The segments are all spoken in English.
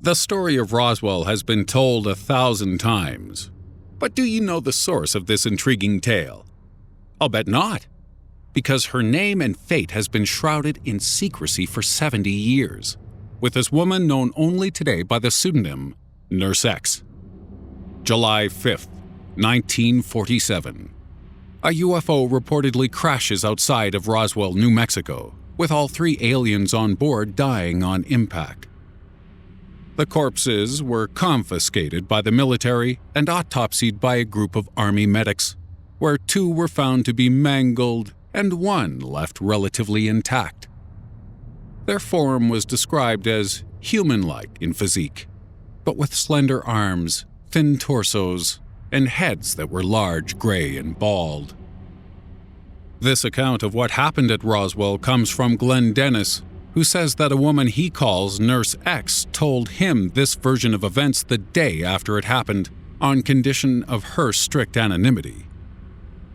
The story of Roswell has been told 1,000 times. But do you know the source of this intriguing tale? I'll bet not, because her name and fate has been shrouded in secrecy for 70 years, with this woman known only today by the pseudonym Nurse X. July 5th, 1947. A UFO reportedly crashes outside of Roswell, New Mexico, with all 3 aliens on board dying on impact. The corpses were confiscated by the military and autopsied by a group of Army medics, where 2 were found to be mangled and 1 left relatively intact. Their form was described as human-like in physique, but with slender arms, thin torsos, and heads that were large, gray, and bald. This account of what happened at Roswell comes from Glenn Dennis, who says that a woman he calls Nurse X told him this version of events the day after it happened, on condition of her strict anonymity.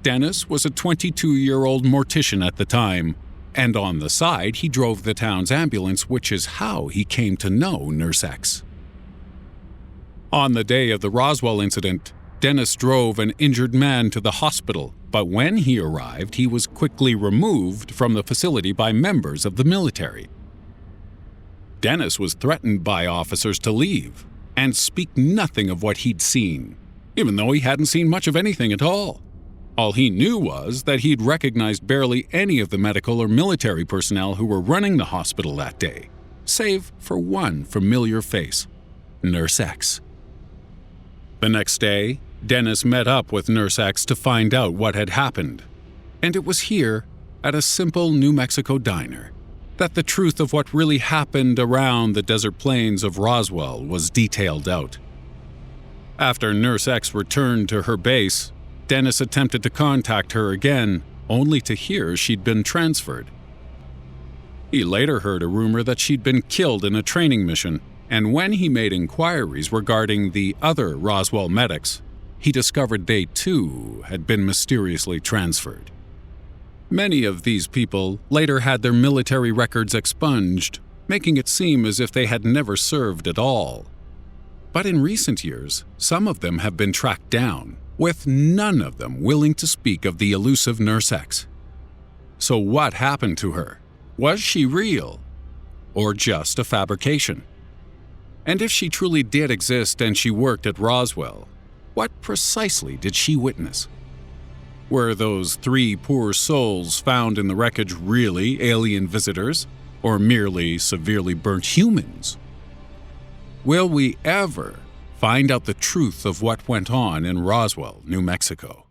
Dennis was a 22-year-old mortician at the time, and on the side he drove the town's ambulance, which is how he came to know Nurse X. On the day of the Roswell incident, Dennis drove an injured man to the hospital, but when he arrived, he was quickly removed from the facility by members of the military. Dennis was threatened by officers to leave and speak nothing of what he'd seen, even though he hadn't seen much of anything at all. All he knew was that he'd recognized barely any of the medical or military personnel who were running the hospital that day, save for one familiar face, Nurse X. The next day, Dennis met up with Nurse X to find out what had happened, and it was here, at a simple New Mexico diner, that the truth of what really happened around the desert plains of Roswell was detailed out. After Nurse X returned to her base, Dennis attempted to contact her again, only to hear she'd been transferred. He later heard a rumor that she'd been killed in a training mission, and when he made inquiries regarding the other Roswell medics, he discovered they too had been mysteriously transferred. Many of these people later had their military records expunged, making it seem as if they had never served at all. But in recent years, some of them have been tracked down, with none of them willing to speak of the elusive Nurse X. So what happened to her? Was she real? Or just a fabrication? And if she truly did exist and she worked at Roswell, what precisely did she witness? Were those 3 poor souls found in the wreckage really alien visitors, or merely severely burnt humans? Will we ever find out the truth of what went on in Roswell, New Mexico?